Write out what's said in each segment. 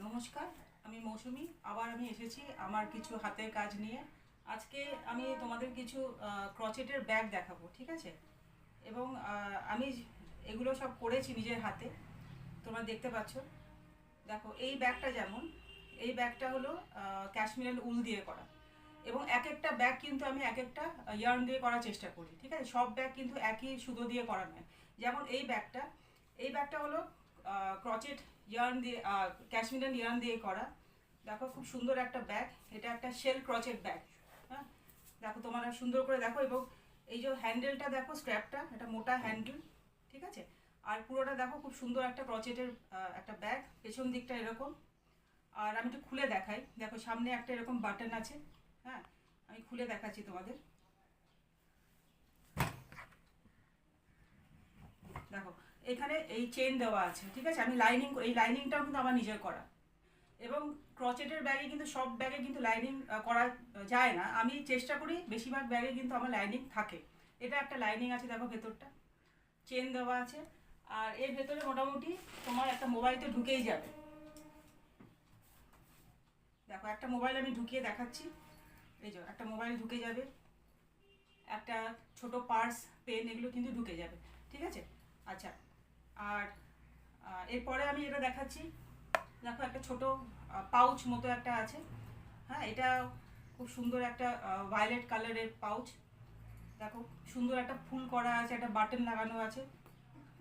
নমস্কার, আমি মৌসুমি। আবার আমি এসেছি আমার কিছু হাতের কাজ নিয়ে। আজকে আমি তোমাদের কিছু ক্রচেটের ব্যাগ দেখাবো, ঠিক আছে? এবং আমি এগুলো সব করেছি নিজের হাতে, তোমরা দেখতে পাচ্ছ। দেখো এই ব্যাগটা, যেমন এই ব্যাগটা হলো ক্যাশমিরাল উল দিয়ে করা। এবং এক একটা ব্যাগ কিন্তু আমি এক একটা ইয়ার্ন দিয়ে করার চেষ্টা করি, ঠিক আছে? সব ব্যাগ কিন্তু একই সুতো দিয়ে করা নয়। যেমন এই ব্যাগটা হলো ক্রচেট ইয়ার্ন দিয়ে, ক্যাশমিরাল ইয়ার্ন দিয়ে করা। দেখো খুব সুন্দর একটা ব্যাগ। এটা একটা শেল ক্রচেট ব্যাগ। হ্যাঁ, দেখো তোমরা সুন্দর করে দেখো। এবং এই যে হ্যান্ডেলটা দেখো, স্ট্র্যাপটা, এটা মোটা হ্যান্ডেল, ঠিক আছে? আর পুরোটা দেখো খুব সুন্দর একটা ক্রচেটের একটা ব্যাগ। পেছন দিকটা এরকম। আর আমি একটু খুলে দেখাই। দেখো সামনে একটা এরকম বাটন আছে। হ্যাঁ, আমি খুলে দেখাচ্ছি তোমাদের। দেখো এখানে এই চেন দেওয়া আছে, ঠিক আছে? আমি এই লাইনিংটাও কিন্তু আমার নিজের করা। এবং ক্রচেটের ব্যাগে কিন্তু সব ব্যাগে কিন্তু লাইনিং করা যায় না। আমি চেষ্টা করি বেশিরভাগ ব্যাগে কিন্তু আমার লাইনিং থাকে। এটা একটা লাইনিং আছে, দেখো ভেতরটা চেন দেওয়া আছে। আর এর ভেতরে মোটামুটি তোমার একটা মোবাইল তো ঢুকেই যাবে। দেখো একটা মোবাইল আমি ঢুকিয়ে দেখাচ্ছি। এই যে একটা মোবাইল ঢুকে যাবে, একটা ছোট পার্স, পেন, এগুলো কিন্তু ঢুকে যাবে, ঠিক আছে? আচ্ছা, আর এরপরে আমি এটা দেখাচ্ছি। দেখো একটা ছোট পাউচ মতো একটা আছে। হ্যাঁ, এটা খুব সুন্দর একটা ভায়োলেট কালারের পাউচ। দেখো সুন্দর একটা ফুল করা আছে, একটা বাটন লাগানো আছে,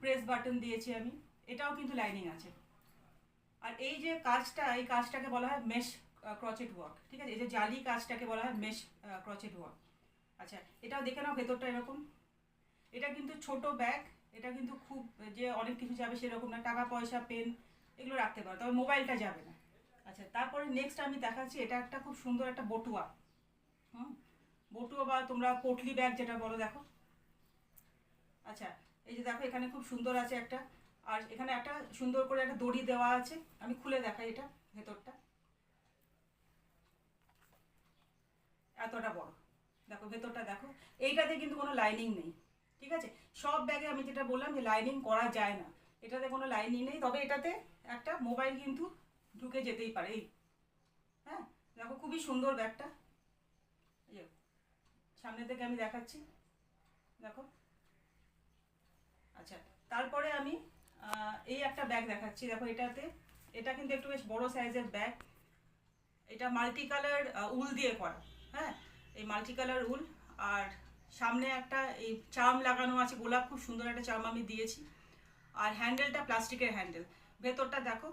প্রেস বাটন দিয়েছি আমি। এটাও কিন্তু লাইনিং আছে। আর এই যে কাজটা, এই কাজটাকে বলা হয় মেশ ক্রচেট ওয়ার্ক, ঠিক আছে? এই যে জালি কাজটাকে বলা হয় মেশ ক্রচেট ওয়ার্ক। আচ্ছা, এটাও দেখে নাও, ভেতরটা এরকম। এটা কিন্তু ছোট ব্যাগ। এটা কিন্তু খুব যে অনেক কিছু যাবে সেরকম না। টাকা পয়সা, পেন, এগুলো রাখতে পারো, তবে মোবাইলটা যাবে না। আচ্ছা, তারপরে নেক্সট আমি দেখাচ্ছি। এটা একটা খুব সুন্দর একটা বটুয়া। হুম, বটুয়া বা তোমরা পটলি ব্যাগ যেটা বলো, দেখো। আচ্ছা, এই যে দেখো এখানে খুব সুন্দর আছে একটা। আর এখানে একটা সুন্দর করে একটা দড়ি দেওয়া আছে। আমি খুলে দেখাই এটা, ভেতরটা এতটা বড়। দেখো ভেতরটা দেখো। এইটাতে কিন্তু কোনো লাইনিং নেই, ঠিক আছে? সব ব্যাগে আমি যেটা বললাম যে লাইনিং করা যায় না, এটাতে কোনো লাইনিং নেই। তবে এটাতে একটা মোবাইল কিন্তু ঢুকে যেতেই পারে। এই, হ্যাঁ, দেখো খুবই সুন্দর ব্যাগটা। এই যে সামনে থেকে আমি দেখাচ্ছি, দেখো। আচ্ছা, তারপরে আমি এই একটা ব্যাগ দেখাচ্ছি। দেখো এটাতে, এটা কিন্তু একটু বেশ বড় সাইজের ব্যাগ। এটা মাল্টি কালার উল দিয়ে করা। হ্যাঁ, এই মাল্টি কালার উল। আর সামনে একটা এই চার্ম লাগানো আছে, গোলাপ, খুব সুন্দর একটা চার্ম আমি দিয়েছি। আর হ্যান্ডেলটা প্লাস্টিকের হ্যান্ডেল। ভেতরটা দেখো,